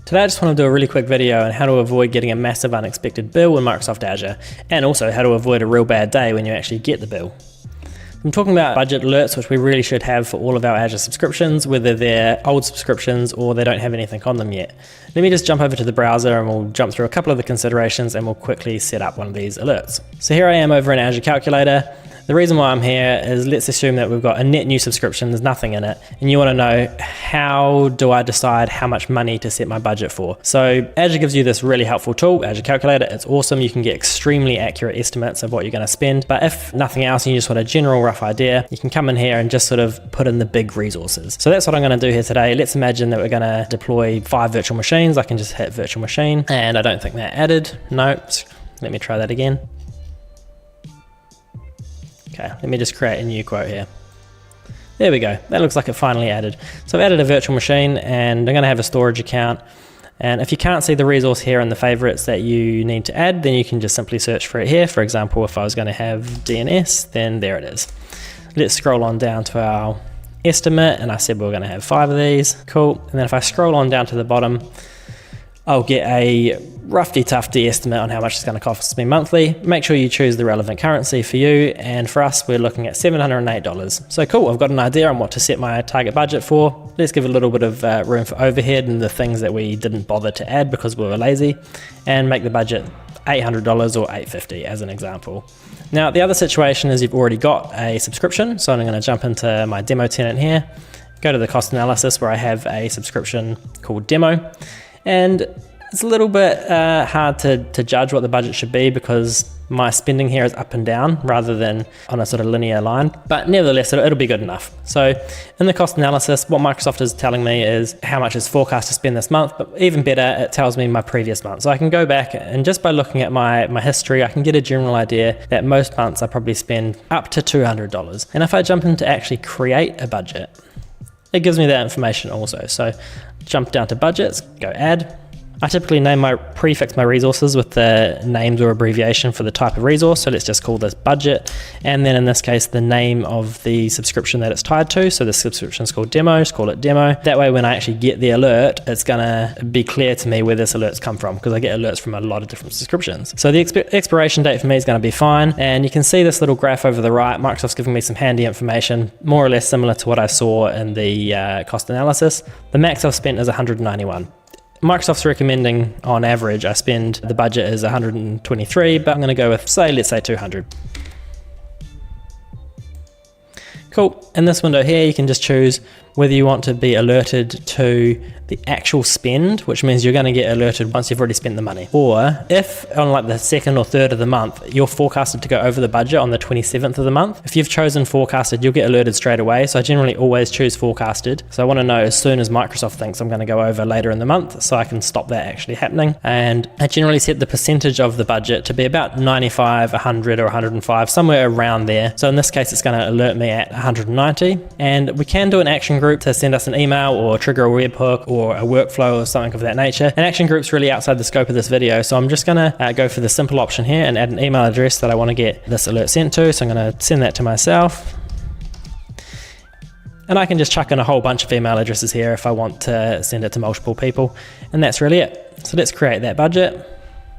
Today I just want to do a really quick video on how to avoid getting a massive unexpected bill in Microsoft Azure, and also how to avoid a real bad day when you actually get the bill. I'm talking about budget alerts, which we really should have for all of our Azure subscriptions, whether they're old subscriptions or they don't have anything on them yet. Let me just jump over to the browser and we'll jump through a couple of the considerations and we'll quickly set up one of these alerts. So here I am over in Azure Calculator. The reason why I'm here is, let's assume that we've got a net new subscription, there's nothing in it, and you want to know, how do I decide how much money to set my budget for? So Azure gives you this really helpful tool, Azure Calculator. It's awesome. You can get extremely accurate estimates of what you're going to spend. But if nothing else and you just want a general rough idea, you can come in here and just sort of put in the big resources. So that's what I'm going to do here today. Let's imagine that we're going to deploy 5 virtual machines. I can just hit virtual machine, and I don't think that added. No, let me try that again. Okay, let me just create a new quote here. There we go. That looks like it finally added. So I've added a virtual machine and I'm going to have a storage account. And if you can't see the resource here in the favorites that you need to add, then you can just simply search for it here. For example, if I was going to have DNS, then there it is. Let's scroll on down to our estimate, and I said we're going to have 5 of these. Cool. And then if I scroll on down to the bottom, I'll get a roughy-tufty estimate on how much it's going to cost me monthly. Make sure you choose the relevant currency for you, and for us we're looking at $708. So cool, I've got an idea on what to set my target budget for. Let's give a little bit of room for overhead and the things that we didn't bother to add because we were lazy, and make the budget $800 or $850 as an example. Now the other situation is you've already got a subscription, so I'm going to jump into my demo tenant here, go to the cost analysis where I have a subscription called Demo. And it's a little bit hard to judge what the budget should be because my spending here is up and down rather than on a sort of linear line, but nevertheless it'll be good enough. So in the cost analysis, what Microsoft is telling me is how much is forecast to spend this month, but even better, it tells me my previous month. So I can go back and just by looking at my history, I can get a general idea that most months I probably spend up to $200. And if I jump into actually create a budget, it gives me that information also. So jump down to budgets, go add. I typically prefix my resources with the names or abbreviation for the type of resource. So let's just call this budget. And then in this case, the name of the subscription that it's tied to. So the subscription is called demo, just call it demo. That way, when I actually get the alert, it's gonna be clear to me where this alert's come from because I get alerts from a lot of different subscriptions. So the expiration date for me is gonna be fine. And you can see this little graph over the right. Microsoft's giving me some handy information, more or less similar to what I saw in the cost analysis. The max I've spent is 191. Microsoft's recommending on average the budget is 123, but I'm going to go with let's say 200. Cool. In this window here, you can just choose whether you want to be alerted to the actual spend, which means you're going to get alerted once you've already spent the money. Or if on like the 2nd or 3rd of the month, you're forecasted to go over the budget on the 27th of the month, if you've chosen forecasted, you'll get alerted straight away. So I generally always choose forecasted. So I want to know as soon as Microsoft thinks I'm going to go over later in the month, so I can stop that actually happening. And I generally set the percentage of the budget to be about 95, 100 or 105, somewhere around there. So in this case, it's going to alert me at 190. And we can do an action group to send us an email or trigger a webhook or a workflow or something of that nature. An action group's really outside the scope of this video, so I'm just going to go for the simple option here and add an email address that I want to get this alert sent to. So I'm going to send that to myself. And I can just chuck in a whole bunch of email addresses here if I want to send it to multiple people. And that's really it. So let's create that budget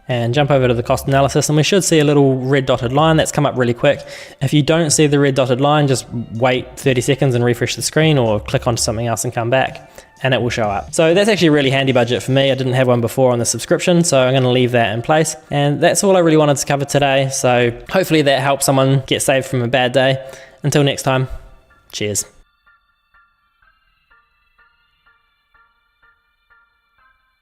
and jump over to the cost analysis, and we should see a little red dotted line that's come up really quick. If you don't see the red dotted line, just wait 30 seconds and refresh the screen, or click onto something else and come back and it will show up. So that's actually a really handy budget for me. I didn't have one before on the subscription, so I'm going to leave that in place. And that's all I really wanted to cover today. So hopefully that helps someone get saved from a bad day. Until next time, cheers.